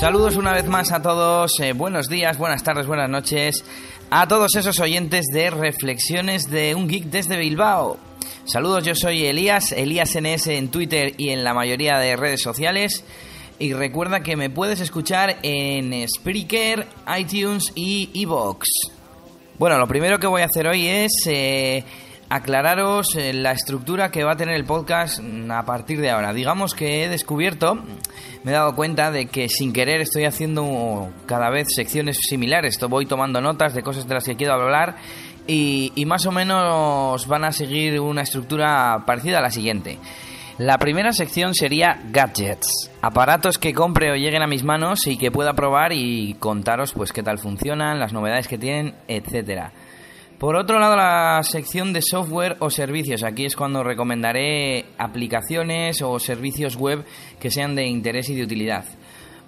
Saludos una vez más a todos, buenos días, buenas tardes, buenas noches a todos esos oyentes de Reflexiones de un Geek desde Bilbao. Saludos, yo soy Elías NS en Twitter y en la mayoría de redes sociales. Y recuerda que me puedes escuchar en Spreaker, iTunes y iVoox. Bueno, lo primero que voy a hacer hoy es aclararos la estructura que va a tener el podcast a partir de ahora. Digamos que he descubierto, me he dado cuenta de que sin querer estoy haciendo cada vez secciones similares. Voy tomando notas de cosas de las que quiero hablar y más o menos van a seguir una estructura parecida a la siguiente. La primera sección sería gadgets, aparatos que compre o lleguen a mis manos y que pueda probar y contaros pues qué tal funcionan, las novedades que tienen, etcétera. Por otro lado, la sección de software o servicios. Aquí es cuando recomendaré aplicaciones o servicios web que sean de interés y de utilidad.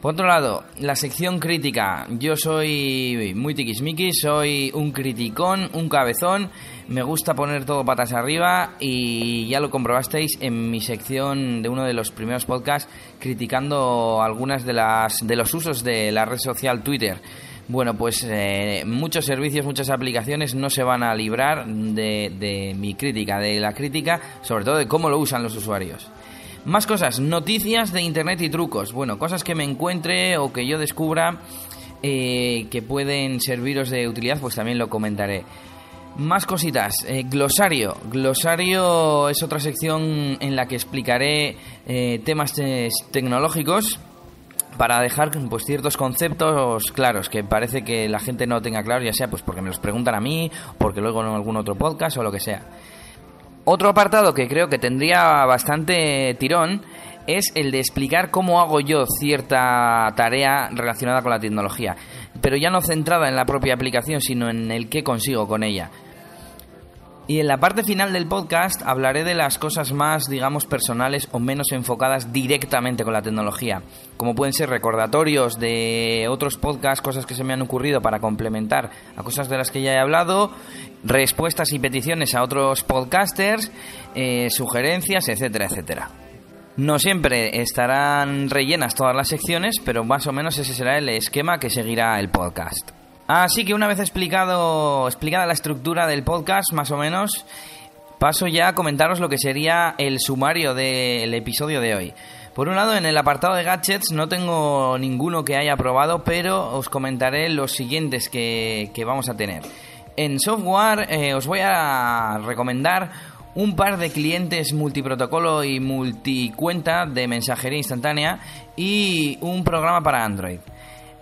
Por otro lado, la sección crítica. Yo soy muy tiquismiquis, soy un criticón, un cabezón. Me gusta poner todo patas arriba y ya lo comprobasteis en mi sección de uno de los primeros podcasts criticando algunas de los usos de la red social Twitter. Bueno, pues muchos servicios, muchas aplicaciones no se van a librar de mi crítica, de la crítica, sobre todo de cómo lo usan los usuarios. Más cosas, noticias de internet y trucos. Bueno, cosas que me encuentre o que yo descubra que pueden serviros de utilidad, pues también lo comentaré. Más cositas, glosario. Glosario es otra sección en la que explicaré temas tecnológicos, para dejar pues ciertos conceptos claros que parece que la gente no tenga claro, ya sea pues porque me los preguntan a mí, porque luego en algún otro podcast o lo que sea. Otro apartado que creo que tendría bastante tirón es el de explicar cómo hago yo cierta tarea relacionada con la tecnología, pero ya no centrada en la propia aplicación, sino en el qué consigo con ella. Y en la parte final del podcast hablaré de las cosas más, digamos, personales o menos enfocadas directamente con la tecnología, como pueden ser recordatorios de otros podcasts, cosas que se me han ocurrido para complementar a cosas de las que ya he hablado, respuestas y peticiones a otros podcasters, sugerencias, etcétera, etcétera. No siempre estarán rellenas todas las secciones, pero más o menos ese será el esquema que seguirá el podcast. Así que una vez explicada la estructura del podcast, más o menos, paso ya a comentaros lo que sería el sumario del episodio de hoy. Por un lado, en el apartado de gadgets no tengo ninguno que haya probado, pero os comentaré los siguientes que vamos a tener. En software os voy a recomendar un par de clientes multiprotocolo y multicuenta de mensajería instantánea y un programa para Android.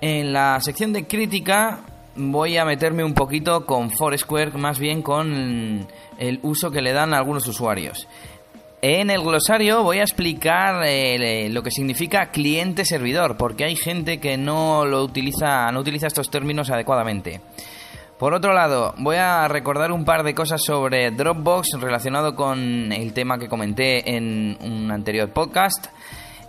En la sección de crítica voy a meterme un poquito con Foursquare, más bien con el uso que le dan a algunos usuarios. En el glosario voy a explicar lo que significa cliente-servidor, porque hay gente que no utiliza estos términos adecuadamente. Por otro lado, voy a recordar un par de cosas sobre Dropbox relacionado con el tema que comenté en un anterior podcast.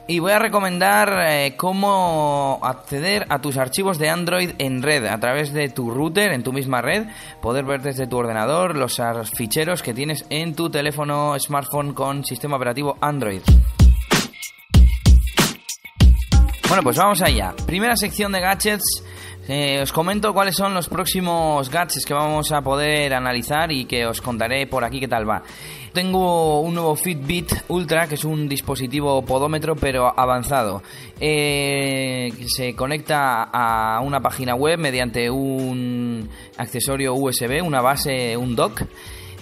Y voy a recomendar cómo acceder a tus archivos de Android en red, a través de tu router, en tu misma red, poder ver desde tu ordenador los ficheros que tienes en tu teléfono smartphone con sistema operativo Android. Bueno, pues vamos allá. Primera sección de gadgets. Os comento cuáles son los próximos gadgets que vamos a poder analizar y que os contaré por aquí qué tal va. Tengo un nuevo Fitbit Ultra, que es un dispositivo podómetro pero avanzado. Se conecta a una página web mediante un accesorio USB, una base, un dock.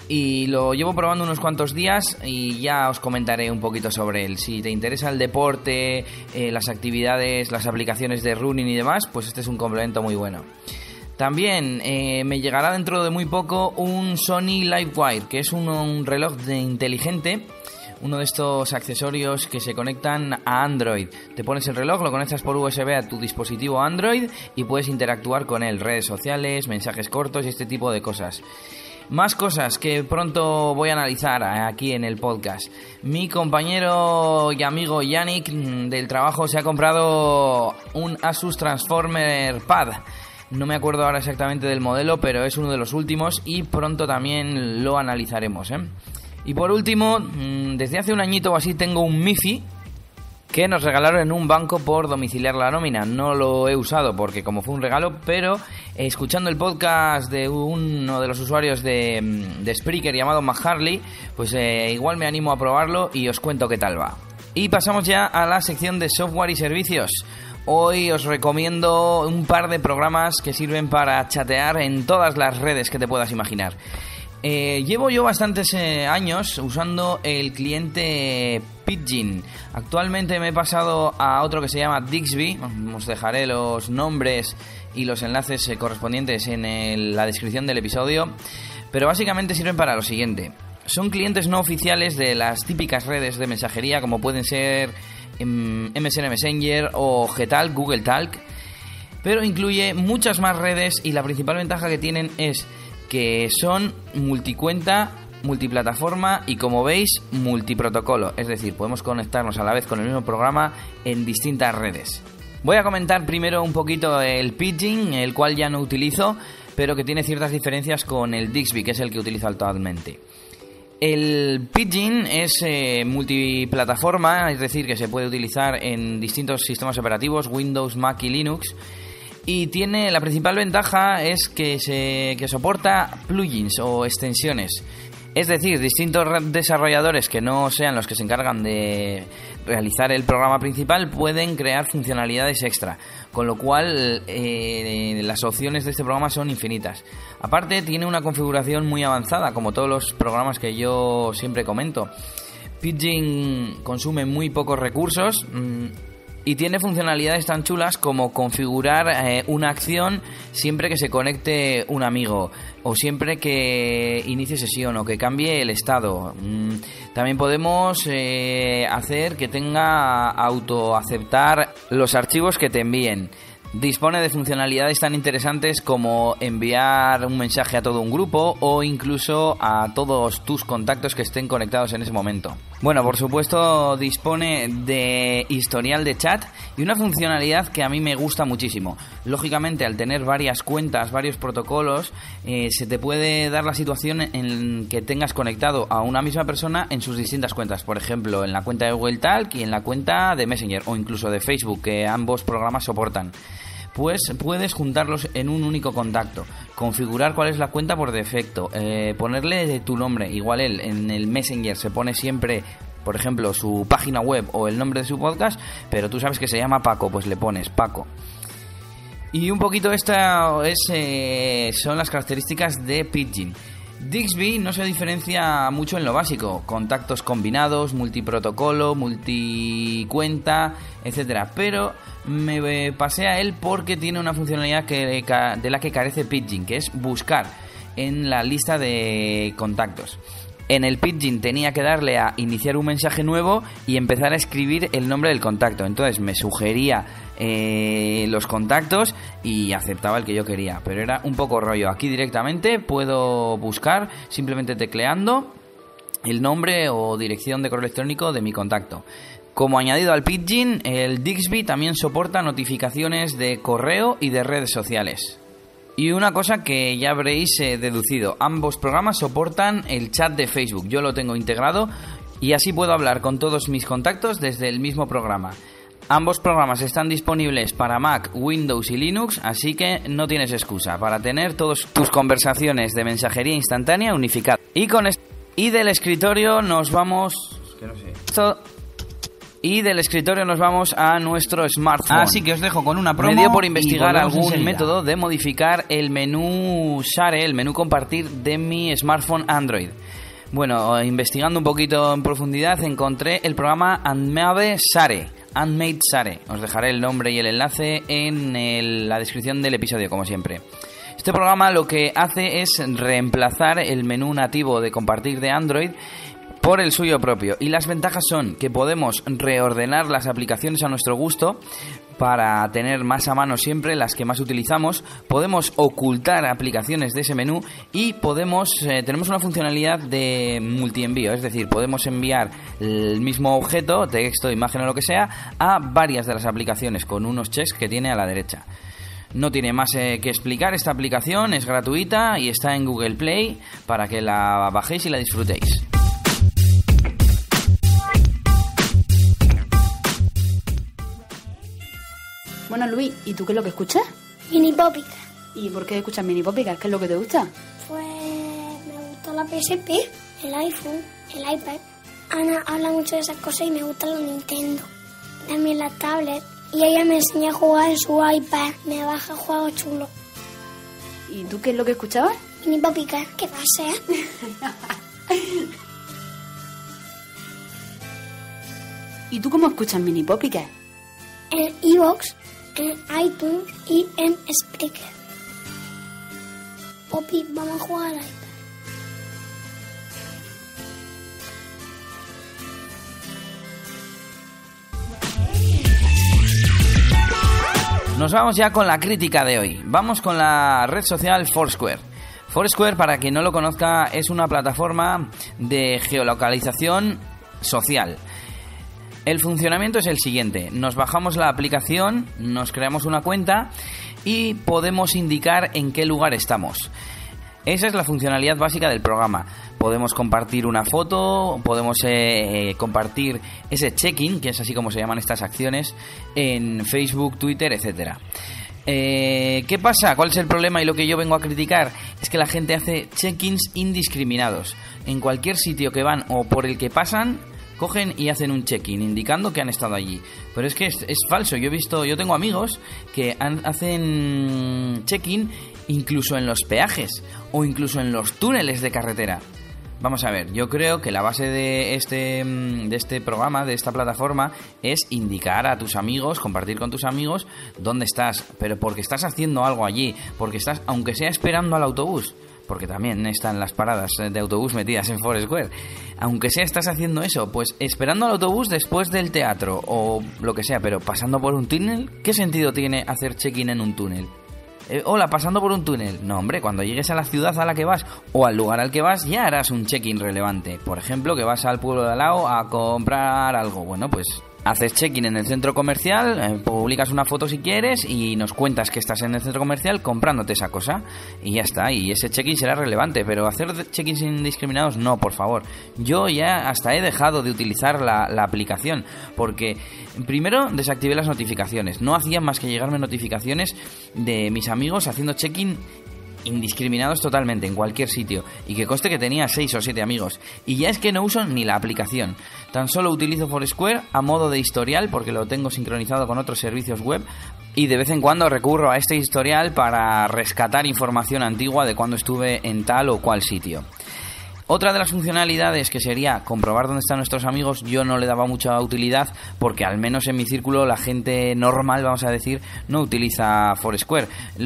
Y lo llevo probando unos cuantos días y ya os comentaré un poquito sobre él. Si te interesa el deporte, las actividades, las aplicaciones de running y demás, pues este es un complemento muy bueno. También me llegará dentro de muy poco un Sony Livewire, que es un reloj inteligente, uno de estos accesorios que se conectan a Android. Te pones el reloj, lo conectas por USB a tu dispositivo Android y puedes interactuar con él, redes sociales, mensajes cortos y este tipo de cosas. Más cosas que pronto voy a analizar aquí en el podcast. Mi compañero y amigo Yannick del trabajo se ha comprado un Asus Transformer Pad. No me acuerdo ahora exactamente del modelo, pero es uno de los últimos y pronto también lo analizaremos, Y por último, desde hace un añito o así tengo un MiFi que nos regalaron en un banco por domiciliar la nómina. No lo he usado porque como fue un regalo, pero escuchando el podcast de uno de los usuarios de Spreaker llamado McHarley, pues igual me animo a probarlo y os cuento qué tal va. Y pasamos ya a la sección de software y servicios. Hoy os recomiendo un par de programas que sirven para chatear en todas las redes que te puedas imaginar. Llevo yo bastantes años usando el cliente Pidgin. Actualmente me he pasado a otro que se llama Dixby. Os dejaré los nombres y los enlaces correspondientes en la descripción del episodio. Pero básicamente sirven para lo siguiente. Son clientes no oficiales de las típicas redes de mensajería, como pueden ser MSN Messenger o Gtalk, Google Talk. Pero incluye muchas más redes y la principal ventaja que tienen es que son multicuenta, multiplataforma y, como veis, multiprotocolo. Es decir, podemos conectarnos a la vez con el mismo programa en distintas redes. Voy a comentar primero un poquito el Pidgin, el cual ya no utilizo, pero que tiene ciertas diferencias con el Dixby, que es el que utilizo actualmente. El Pidgin es multiplataforma, es decir, que se puede utilizar en distintos sistemas operativos, Windows, Mac y Linux. Y tiene la principal ventaja es que soporta plugins o extensiones. Es decir, distintos desarrolladores que no sean los que se encargan de realizar el programa principal pueden crear funcionalidades extra, con lo cual las opciones de este programa son infinitas. Aparte, tiene una configuración muy avanzada, como todos los programas que yo siempre comento. Pidgin consume muy pocos recursos y tiene funcionalidades tan chulas como configurar una acción siempre que se conecte un amigo, o siempre que inicie sesión, o que cambie el estado. También podemos hacer que tenga autoaceptar los archivos que te envíen. Dispone de funcionalidades tan interesantes como enviar un mensaje a todo un grupo o incluso a todos tus contactos que estén conectados en ese momento. Bueno, por supuesto dispone de historial de chat y una funcionalidad que a mí me gusta muchísimo. Lógicamente, al tener varias cuentas, varios protocolos, se te puede dar la situación en que tengas conectado a una misma persona en sus distintas cuentas. Por ejemplo, en la cuenta de Google Talk y en la cuenta de Messenger, o incluso de Facebook, que ambos programas soportan. Pues puedes juntarlos en un único contacto, configurar cuál es la cuenta por defecto, ponerle tu nombre. Igual él en el Messenger se pone siempre, por ejemplo, su página web o el nombre de su podcast, pero tú sabes que se llama Paco, pues le pones Paco. Y un poquito son las características de Pidgin. Dixby no se diferencia mucho en lo básico: contactos combinados, multiprotocolo, multicuenta, etcétera. Pero me pasé a él porque tiene una funcionalidad de la que carece Pidgin, que es buscar en la lista de contactos. En el Pidgin tenía que darle a iniciar un mensaje nuevo y empezar a escribir el nombre del contacto. Entonces me sugería los contactos y aceptaba el que yo quería, pero era un poco rollo. Aquí directamente puedo buscar simplemente tecleando el nombre o dirección de correo electrónico de mi contacto. Como añadido al Pidgin, el Dixby también soporta notificaciones de correo y de redes sociales. Y una cosa que ya habréis deducido: ambos programas soportan el chat de Facebook. Yo lo tengo integrado y así puedo hablar con todos mis contactos desde el mismo programa. Ambos programas están disponibles para Mac, Windows y Linux, así que no tienes excusa para tener todas tus conversaciones de mensajería instantánea unificadas. Y del escritorio nos vamos... Y del escritorio nos vamos a nuestro smartphone. Así que os dejo con una promo. Me dio por investigar algún método de modificar el menú Share, el menú compartir de mi smartphone Android. Bueno, investigando un poquito en profundidad encontré el programa Unmade Share. Os dejaré el nombre y el enlace en la descripción del episodio, como siempre. Este programa lo que hace es reemplazar el menú nativo de compartir de Android por el suyo propio, y las ventajas son que podemos reordenar las aplicaciones a nuestro gusto para tener más a mano siempre las que más utilizamos, podemos ocultar aplicaciones de ese menú y tenemos una funcionalidad de multienvío, es decir, podemos enviar el mismo objeto, texto, imagen o lo que sea, a varias de las aplicaciones con unos checks que tiene a la derecha. No tiene más que explicar, esta aplicación es gratuita y está en Google Play para que la bajéis y la disfrutéis. Bueno, Luis, ¿y tú qué es lo que escuchas? Mini Popica. ¿Y por qué escuchas Mini Popica? ¿Qué es lo que te gusta? Pues me gusta la PSP, el iPhone, el iPad. Ana habla mucho de esas cosas y me gusta la Nintendo. También la tablet. Y ella me enseña a jugar en su iPad. Me baja juegos chulos. ¿Y tú qué es lo que escuchabas? Mini Popica, ¿qué pasa? ¿Y tú cómo escuchas Mini Popica? En iVoox, en iTunes y en Spreaker. Popi, vamos a jugar al iPad. Nos vamos ya con la crítica de hoy. Vamos con la red social Foursquare. Foursquare, para quien no lo conozca, es una plataforma de geolocalización social. El funcionamiento es el siguiente: nos bajamos la aplicación, nos creamos una cuenta y podemos indicar en qué lugar estamos. Esa es la funcionalidad básica del programa. Podemos compartir una foto, podemos compartir ese check-in, que es así como se llaman estas acciones, en Facebook, Twitter, etcétera. ¿Qué pasa? ¿Cuál es el problema? Y lo que yo vengo a criticar es que la gente hace check-ins indiscriminados. En cualquier sitio que van o por el que pasan, cogen y hacen un check-in indicando que han estado allí. Pero es que es falso. Yo tengo amigos que hacen check-in incluso en los peajes o incluso en los túneles de carretera. Vamos a ver, yo creo que la base de este programa, de esta plataforma, es indicar a tus amigos, compartir con tus amigos dónde estás, pero porque estás haciendo algo allí, porque estás, aunque sea esperando al autobús, porque también están las paradas de autobús metidas en Foursquare, aunque sea estás haciendo eso, pues esperando al autobús después del teatro o lo que sea, pero pasando por un túnel, ¿qué sentido tiene hacer check-in en un túnel? Hola, pasando por un túnel. No, hombre, cuando llegues a la ciudad a la que vas o al lugar al que vas ya harás un check-in relevante. Por ejemplo, que vas al pueblo de al lado a comprar algo. Bueno, pues haces check-in en el centro comercial, publicas una foto si quieres y nos cuentas que estás en el centro comercial comprándote esa cosa y ya está, y ese check-in será relevante, pero hacer check-ins indiscriminados no, por favor. Yo ya hasta he dejado de utilizar la aplicación porque primero desactivé las notificaciones, no hacía más que llegarme notificaciones de mis amigos haciendo check-in indiscriminados totalmente en cualquier sitio, y que conste que tenía 6 o 7 amigos, y ya es que no uso ni la aplicación, tan solo utilizo Foursquare a modo de historial porque lo tengo sincronizado con otros servicios web y de vez en cuando recurro a este historial para rescatar información antigua de cuando estuve en tal o cual sitio. Otra de las funcionalidades, que sería comprobar dónde están nuestros amigos, yo no le daba mucha utilidad porque al menos en mi círculo la gente normal, vamos a decir, no utiliza Foursquare. De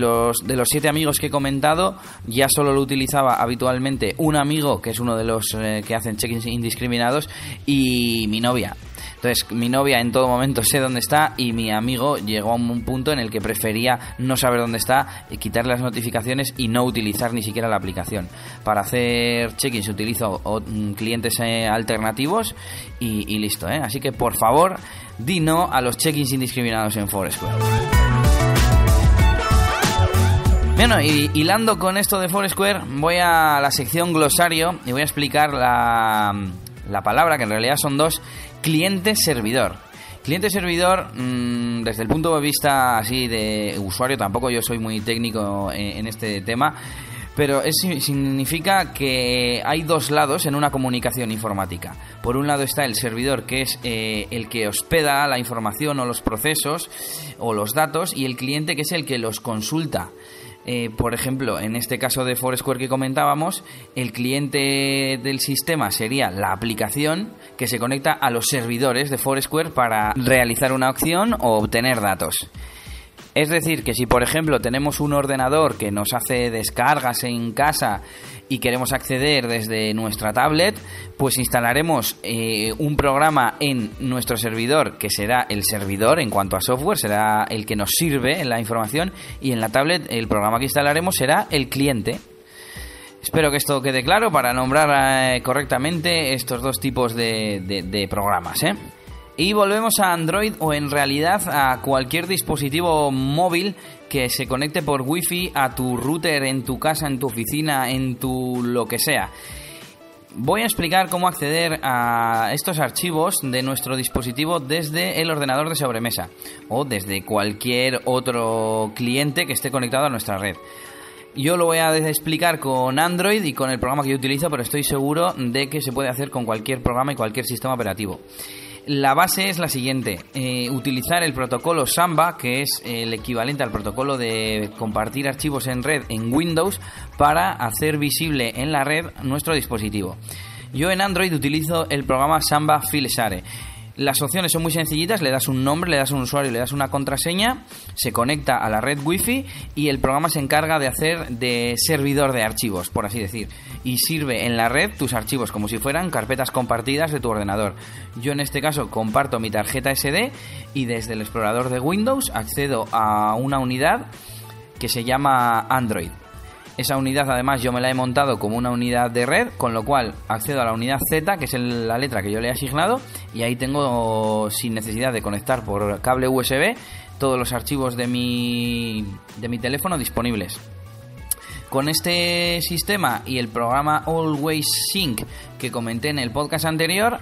los 7 amigos que he comentado, ya solo lo utilizaba habitualmente un amigo, que es uno de los que hacen check-ins indiscriminados, y mi novia. Entonces, mi novia en todo momento sé dónde está y mi amigo llegó a un punto en el que prefería no saber dónde está, quitarle las notificaciones y no utilizar ni siquiera la aplicación. Para hacer check-ins utilizo clientes alternativos y listo, ¿eh? Así que, por favor, di no a los check-ins indiscriminados en Foursquare. Bueno, y hilando con esto de Foursquare, voy a la sección glosario y voy a explicar la palabra, que en realidad son dos: cliente-servidor. Cliente-servidor, desde el punto de vista así de usuario, tampoco yo soy muy técnico en este tema, pero significa que hay dos lados en una comunicación informática. Por un lado está el servidor, que es el que hospeda la información o los procesos o los datos, y el cliente, que es el que los consulta. Por ejemplo, en este caso de Foursquare que comentábamos, el cliente del sistema sería la aplicación que se conecta a los servidores de Foursquare para realizar una acción o obtener datos. Es decir, que si por ejemplo tenemos un ordenador que nos hace descargas en casa y queremos acceder desde nuestra tablet, pues instalaremos un programa en nuestro servidor, que será el servidor en cuanto a software, será el que nos sirve en la información, y en la tablet el programa que instalaremos será el cliente. Espero que esto quede claro para nombrar correctamente estos dos tipos de programas, ¿eh? Y volvemos a Android, o en realidad a cualquier dispositivo móvil que se conecte por Wi-Fi a tu router en tu casa, en tu oficina, en tu lo que sea. Voy a explicar cómo acceder a estos archivos de nuestro dispositivo desde el ordenador de sobremesa o desde cualquier otro cliente que esté conectado a nuestra red. Yo lo voy a explicar con Android y con el programa que yo utilizo, pero estoy seguro de que se puede hacer con cualquier programa y cualquier sistema operativo. La base es la siguiente: utilizar el protocolo Samba, que es el equivalente al protocolo de compartir archivos en red en Windows, para hacer visible en la red nuestro dispositivo. Yo en Android utilizo el programa Samba File Share. Las opciones son muy sencillitas, le das un nombre, le das un usuario, le das una contraseña, se conecta a la red Wi-Fi y el programa se encarga de hacer de servidor de archivos, por así decir, y sirve en la red tus archivos como si fueran carpetas compartidas de tu ordenador. Yo en este caso comparto mi tarjeta SD y desde el explorador de Windows accedo a una unidad que se llama Android. Esa unidad además yo me la he montado como una unidad de red, con lo cual accedo a la unidad Z, que es la letra que yo le he asignado, y ahí tengo, sin necesidad de conectar por cable USB, todos los archivos de mi teléfono disponibles. Con este sistema y el programa Always Sync que comenté en el podcast anterior,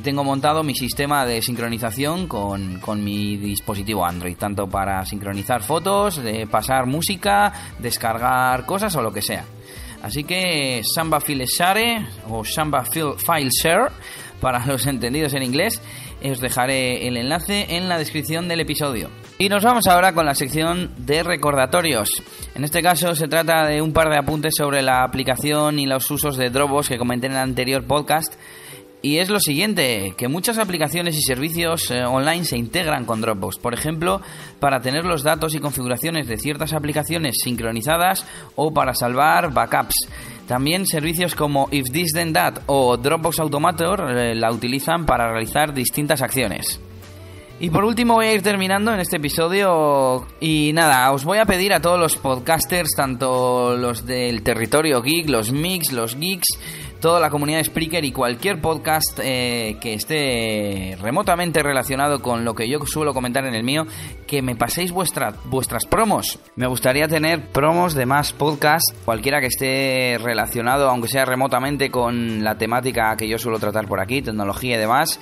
tengo montado mi sistema de sincronización con mi dispositivo Android, tanto para sincronizar fotos, de pasar música, descargar cosas o lo que sea. Así que Samba File Share o Samba File Share para los entendidos en inglés. Os dejaré el enlace en la descripción del episodio. Y nos vamos ahora con la sección de recordatorios. En este caso se trata de un par de apuntes sobre la aplicación y los usos de Dropbox que comenté en el anterior podcast. Y es lo siguiente, que muchas aplicaciones y servicios online se integran con Dropbox. Por ejemplo, para tener los datos y configuraciones de ciertas aplicaciones sincronizadas o para salvar backups. También servicios como If This Then That o Dropbox Automator la utilizan para realizar distintas acciones. Y por último voy a ir terminando en este episodio y nada, os voy a pedir a todos los podcasters, tanto los del territorio geek, los mix, los geeks, toda la comunidad de Spreaker y cualquier podcast que esté remotamente relacionado con lo que yo suelo comentar en el mío, que me paséis vuestras promos. Me gustaría tener promos de más podcasts, cualquiera que esté relacionado, aunque sea remotamente, con la temática que yo suelo tratar por aquí, tecnología y demás,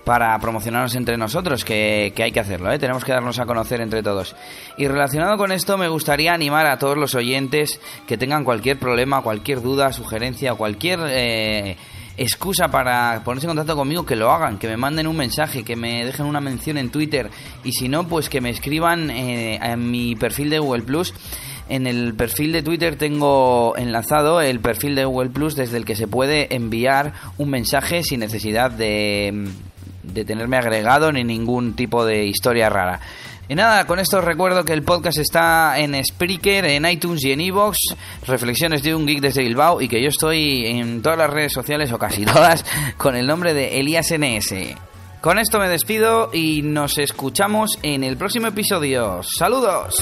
para promocionarnos entre nosotros, que hay que hacerlo, ¿eh? Tenemos que darnos a conocer entre todos. Y relacionado con esto, me gustaría animar a todos los oyentes que tengan cualquier problema, cualquier duda, sugerencia o cualquier excusa para ponerse en contacto conmigo, que lo hagan, que me manden un mensaje, que me dejen una mención en Twitter, y si no, pues que me escriban en mi perfil de Google Plus. En el perfil de Twitter tengo enlazado el perfil de Google Plus desde el que se puede enviar un mensaje sin necesidad de tenerme agregado ni ningún tipo de historia rara. Y nada, con esto os recuerdo que el podcast está en Spreaker, en iTunes y en iVoox, Reflexiones de un Geek desde Bilbao, y que yo estoy en todas las redes sociales, o casi todas, con el nombre de Elías NS. Con esto me despido y nos escuchamos en el próximo episodio. ¡Saludos!